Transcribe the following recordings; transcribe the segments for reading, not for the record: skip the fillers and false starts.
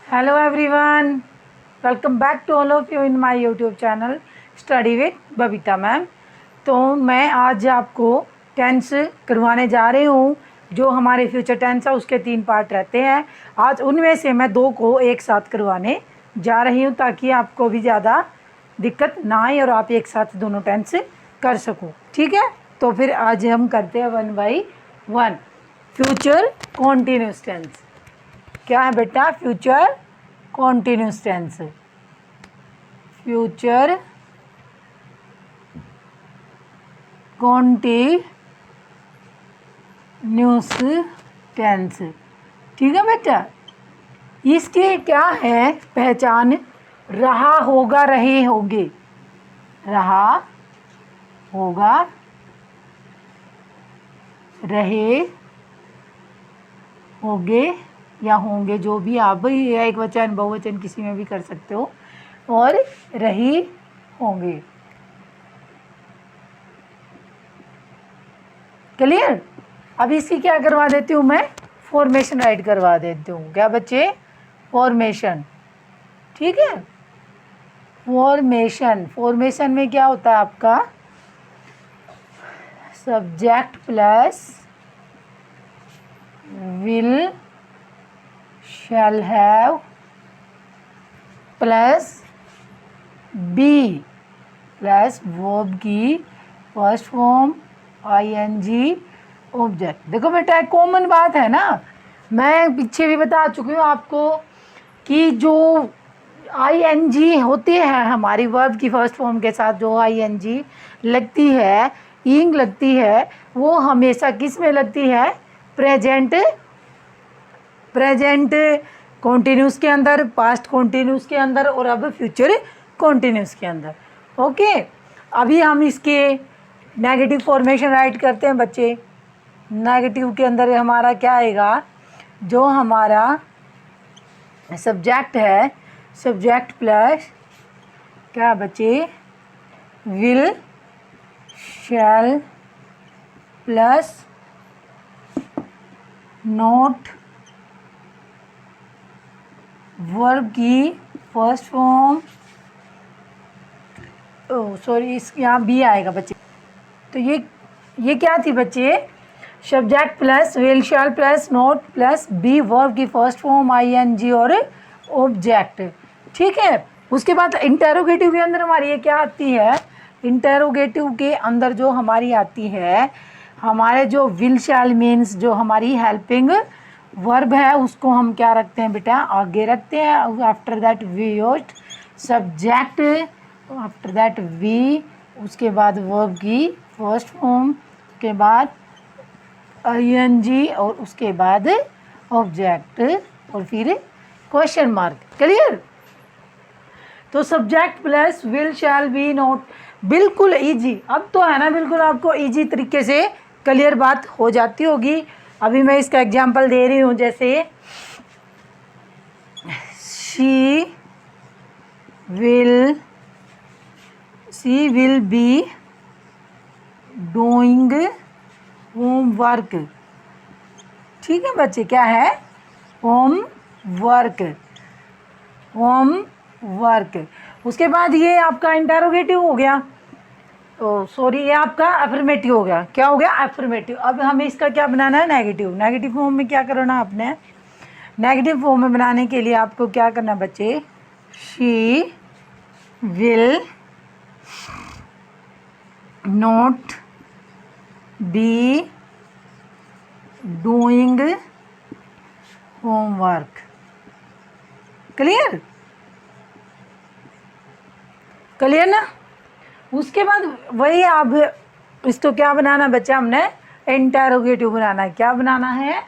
Hello everyone, welcome back to all of you in my YouTube channel study with Babita ma'am. तो मैं आज आपको tense करवाने जा रही हूँ। जो हमारे फ्यूचर टेंस है उसके 3 पार्ट रहते हैं। आज उनमें से मैं 2 को एक साथ करवाने जा रही हूँ ताकि आपको भी ज़्यादा दिक्कत ना आए और आप एक साथ दोनों टेंस कर सको। ठीक है, तो फिर आज हम करते हैं 1 बाई 1। फ्यूचर कॉन्टीन्यूस टेंस क्या है बेटा? Future continuous tense. Future continuous tense. ठीक है बेटा, इसकी क्या है पहचान? रहा, होगा, रहे, होंगे। रहा, होगा, रहे, होंगे या होंगे, जो भी आप एक वचन बहुवचन किसी में भी कर सकते हो, और रही, होंगे। क्लियर? अब इसकी क्या करवा देती हूँ मैं? फॉर्मेशन राइट करवा देती हूँ। क्या बच्चे? फॉर्मेशन। ठीक है, फॉर्मेशन। फॉर्मेशन में क्या होता है आपका? Subject plus will, shall have plus be plus verb की फर्स्ट फॉर्म ing ऑब्जेक्ट। देखो बेटा, एक कॉमन बात है ना, मैं पीछे भी बता चुकी हूँ आपको कि जो ing होती है हमारी वर्ब की फर्स्ट फॉर्म के साथ, जो ing लगती है, ing लगती है, वो हमेशा किस में लगती है? प्रेजेंट कॉन्टिन्यूस के अंदर, पास्ट कॉन्टिन्यूस के अंदर, और अब फ्यूचर कॉन्टिन्यूस के अंदर। ओके, अभी हम इसके नेगेटिव फॉर्मेशन राइट करते हैं बच्चे। नेगेटिव के अंदर हमारा क्या आएगा? जो हमारा सब्जेक्ट है, सब्जेक्ट प्लस क्या बच्चे? Will, shall plus not verb की फर्स्ट फॉर्म, सॉरी, इस यहाँ बी आएगा बच्चे। तो ये क्या थी बच्चे? Subject plus will, shall plus not plus be verb की फर्स्ट फॉर्म ing और ऑब्जेक्ट। ठीक है, उसके बाद इंटेरोगेटिव के अंदर हमारी ये क्या आती है? इंटेरोगेटिव के अंदर जो हमारी आती है, हमारे जो विल शैल मीन्स जो हमारी हेल्पिंग वर्ब है, उसको हम क्या रखते हैं बेटा? आगे रखते हैं। After that we used subject, after that we, उसके बाद वर्ब की फर्स्ट फॉर्म के बाद ing और उसके बाद ऑब्जेक्ट और फिर क्वेश्चन मार्क। क्लियर? तो subject plus will, shall, be, not, बिल्कुल इजी। अब तो है ना, बिल्कुल आपको इजी तरीके से क्लियर बात हो जाती होगी। अभी मैं इसका एग्जांपल दे रही हूँ, जैसे she will be doing homework. ठीक है बच्चे, क्या है? होमवर्क। उसके बाद ये आपका इंटेरोगेटिव हो गया, तो सॉरी, ये आपका अफर्मेटिव हो गया। क्या हो गया? अफर्मेटिव। अब हमें इसका क्या बनाना है? नेगेटिव। नेगेटिव फॉर्म में क्या करना है आपने? नेगेटिव फॉर्म में बनाने के लिए आपको क्या करना है बच्चे? She will not be doing homework. Clear? Clear ना? उसके बाद वही आप इसको क्या बनाना बच्चा? हमने इंटेरोगेटिव बनाना है। क्या बनाना है?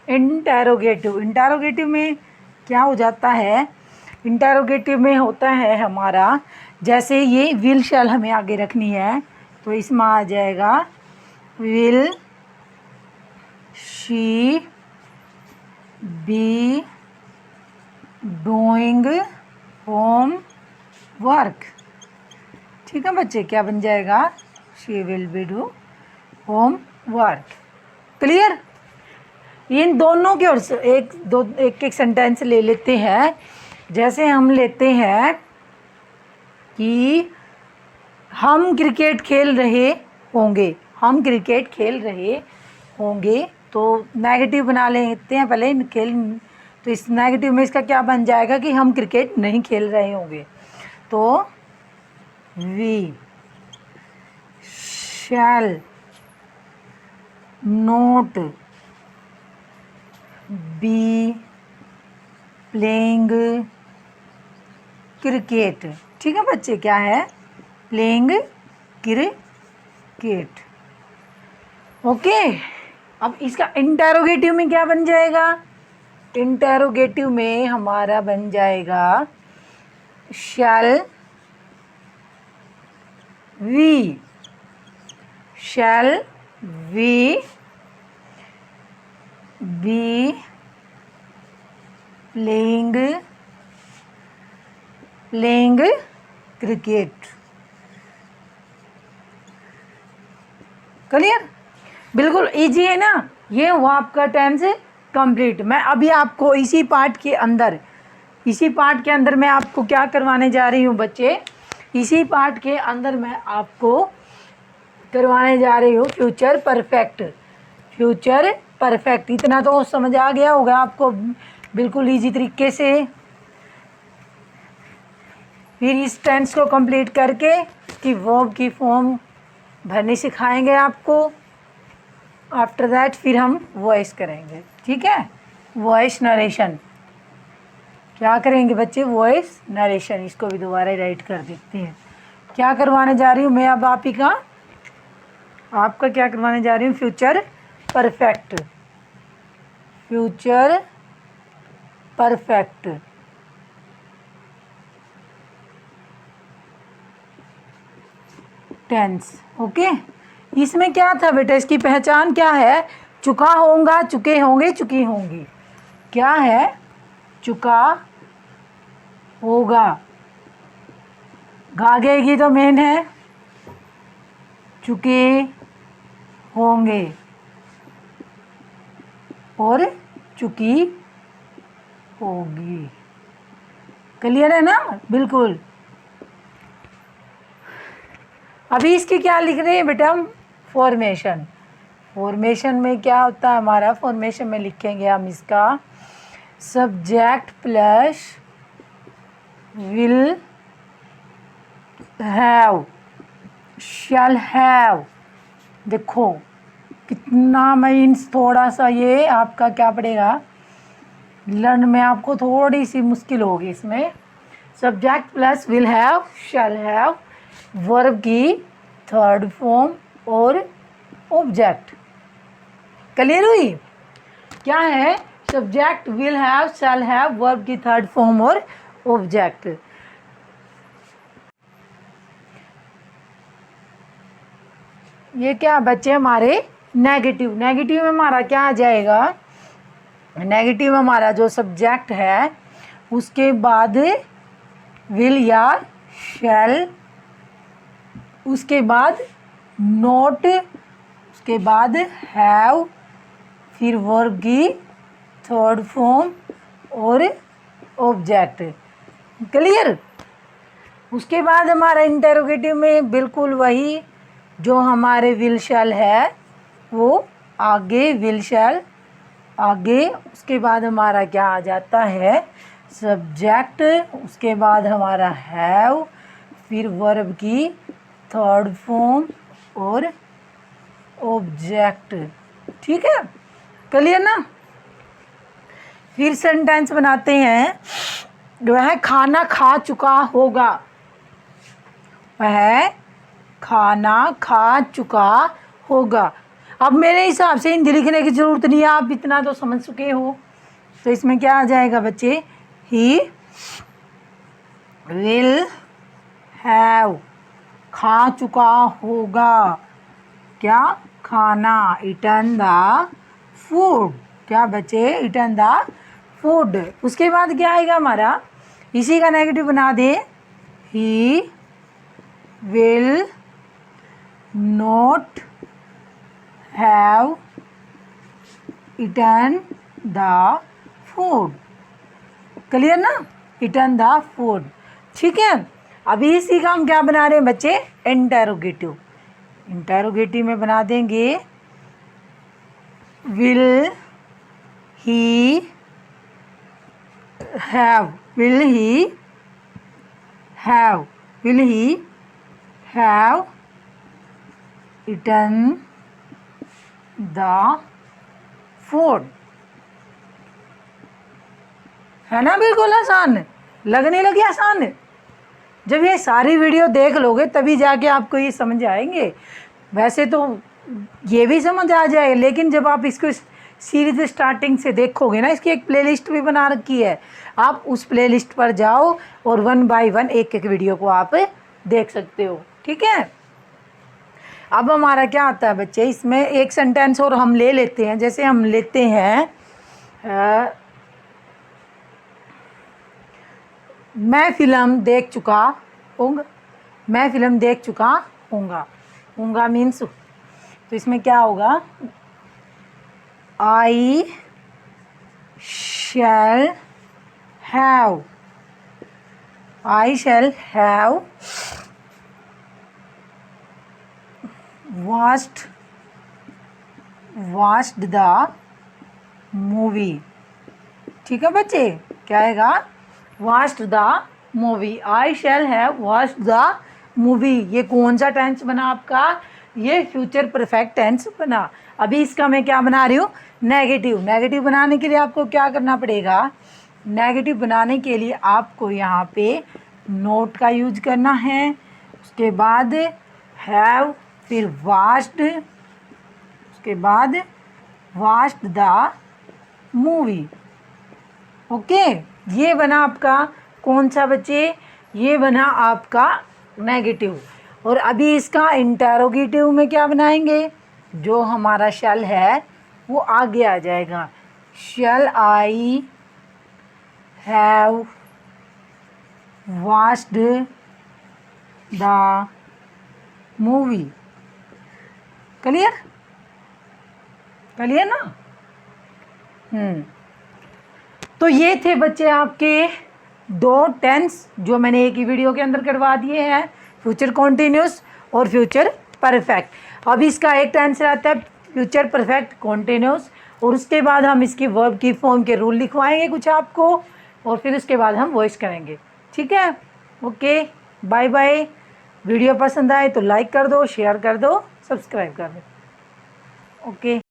इंटेरोगेटिव। इंटेरोगेटिव में क्या हो जाता है? इंटेरोगेटिव में होता है हमारा, जैसे ये विल शैल हमें आगे रखनी है, तो इसमें आ जाएगा will she be doing homework. ठीक है बच्चे, क्या बन जाएगा? She will be do homework. Clear? इन दोनों की ओर से एक एक सेंटेंस ले लेते हैं। जैसे हम लेते हैं कि हम क्रिकेट खेल रहे होंगे, हम क्रिकेट खेल रहे होंगे, तो नेगेटिव बना लेते हैं पहले खेल। तो इस नेगेटिव में इसका क्या बन जाएगा कि हम क्रिकेट नहीं खेल रहे होंगे। तो we shall not be playing cricket. ठीक है बच्चे, क्या है? Playing cricket. ओके, अब इसका इंटेरोगेटिव में क्या बन जाएगा? इंटेरोगेटिव में हमारा बन जाएगा shall we be playing cricket. Clear? बिल्कुल इजी है ना? ये हुआ आपका टेंस कंप्लीट। मैं अभी आपको इसी पार्ट के अंदर मैं आपको क्या करवाने जा रही हूँ बच्चे? इसी पार्ट के अंदर मैं आपको करवाने जा रही हूँ फ्यूचर परफेक्ट। इतना तो समझ आ गया होगा आपको बिल्कुल इजी तरीके से। फिर इस टेंस को कंप्लीट करके कि वर्ब की फॉर्म भरनी सिखाएंगे आपको। आफ्टर दैट फिर हम वॉइस करेंगे। ठीक है, वॉइस नरेशन। क्या करेंगे बच्चे? Voice narration. इसको भी दोबारा राइट कर देते हैं। क्या करवाने जा रही हूँ मैं अब आपका क्या करवाने जा रही हूँ? Future perfect tense. ओके, इसमें क्या था बेटा? इसकी पहचान क्या है? चुका होगा, चुके होंगे, चुकी होंगी। क्या है? चुका होगा, गागेगी तो मेन है। चुके होंगे और चुकी होगी। क्लियर है ना? बिल्कुल। अभी इसकी क्या लिख रहे हैं बेटा हम? फॉर्मेशन में क्या होता है हमारा? फॉर्मेशन में लिखेंगे हम इसका subject plus will have, shall have. देखो कितना मीन्स थोड़ा सा ये आपका क्या पड़ेगा लर्न में, आपको थोड़ी सी मुश्किल होगी इसमें। Subject plus will have, shall have, verb की थर्ड फॉर्म और ऑब्जेक्ट। क्लियर हुई? क्या है? Subject will have, shall have, verb की थर्ड फॉर्म और ऑब्जेक्ट। ये क्या बच्चे हमारे नेगेटिव में हमारा क्या आ जाएगा? नेगेटिव में हमारा जो सब्जेक्ट है उसके बाद विल या शैल, उसके बाद नोट, उसके बाद हैव, फिर वर्ब की थर्ड फॉर्म और ऑब्जेक्ट। क्लियर? उसके बाद हमारा इंटेरोगेटिव में बिल्कुल वही जो हमारे विल शैल है वो आगे, विल शैल आगे। उसके बाद हमारा क्या आ जाता है? सब्जेक्ट, उसके बाद हमारा हैव, फिर वर्ब की थर्ड फॉर्म और ऑब्जेक्ट। ठीक है, क्लियर ना? फिर सेंटेंस बनाते हैं। वह खाना खा चुका होगा, वह खाना खा चुका होगा। अब मेरे हिसाब से हिंदी लिखने की ज़रूरत नहीं है, आप इतना तो समझ चुके हो। तो इसमें क्या आ जाएगा बच्चे? ही विल हैव, खा चुका होगा क्या? खाना, इटन द फूड। क्या बच्चे? Eaten the food. उसके बाद क्या आएगा हमारा? इसी का नेगेटिव बना दे। He will not have eaten the food। Clear ना, eaten the food। ठीक है, अभी इसी का हम क्या बना रहे हैं बच्चे, इंटेरोगेटिव। इंटेरोगेटिव में बना देंगे will he have, will he have, will he have eaten the food। है ना, बिल्कुल आसान, लगने लगी आसान। जब ये सारी वीडियो देख लोगे तभी जाके आपको ये समझ आएंगे। वैसे तो ये भी समझ आ जाए, लेकिन जब आप इसको सीरीज स्टार्टिंग से देखोगे ना, इसकी एक प्लेलिस्ट भी बना रखी है, आप उस प्लेलिस्ट पर जाओ और 1 बाय 1 एक एक वीडियो को आप देख सकते हो। ठीक है, अब हमारा क्या आता है बच्चे, इसमें एक सेंटेंस और हम ले लेते हैं। जैसे हम लेते हैं मैं फ़िल्म देख चुका हूँगा, मैं फ़िल्म देख चुका हूँगा। हूँगा मीन्स, तो इसमें क्या होगा, I shall have, I shall have watched the movie. ठीक है बच्चे, क्या आएगा, watched the movie. I shall have watched the movie. ये कौन सा टेंस बना आपका, ये फ्यूचर परफेक्ट टेंस बना। अभी इसका मैं क्या बना रही हूँ, नेगेटिव। नेगेटिव बनाने के लिए आपको क्या करना पड़ेगा, नेगेटिव बनाने के लिए आपको यहाँ पे नोट का यूज करना है, उसके बाद हैव, फिर watched, उसके बाद watched द मूवी। ओके, ये बना आपका कौन सा बच्चे, ये बना आपका नेगेटिव। और अभी इसका इंटेरोगेटिव में क्या बनाएंगे, जो हमारा शैल है वो आगे आ जाएगा। Shall I have watched the movie. Clear, clear ना। तो ये थे बच्चे आपके 2 टेंस जो मैंने एक ही वीडियो के अंदर करवा दिए हैं, फ्यूचर कॉन्टिन्यूस और फ्यूचर परफेक्ट। अब इसका एक टेंस रहता है फ्यूचर परफेक्ट कॉन्टिन्यूस, और उसके बाद हम इसकी वर्ब की फॉर्म के रूल लिखवाएंगे कुछ आपको, और फिर उसके बाद हम वॉइस करेंगे। ठीक है, ओके, बाय बाय। वीडियो पसंद आए तो लाइक कर दो, शेयर कर दो, सब्सक्राइब कर दो। ओके।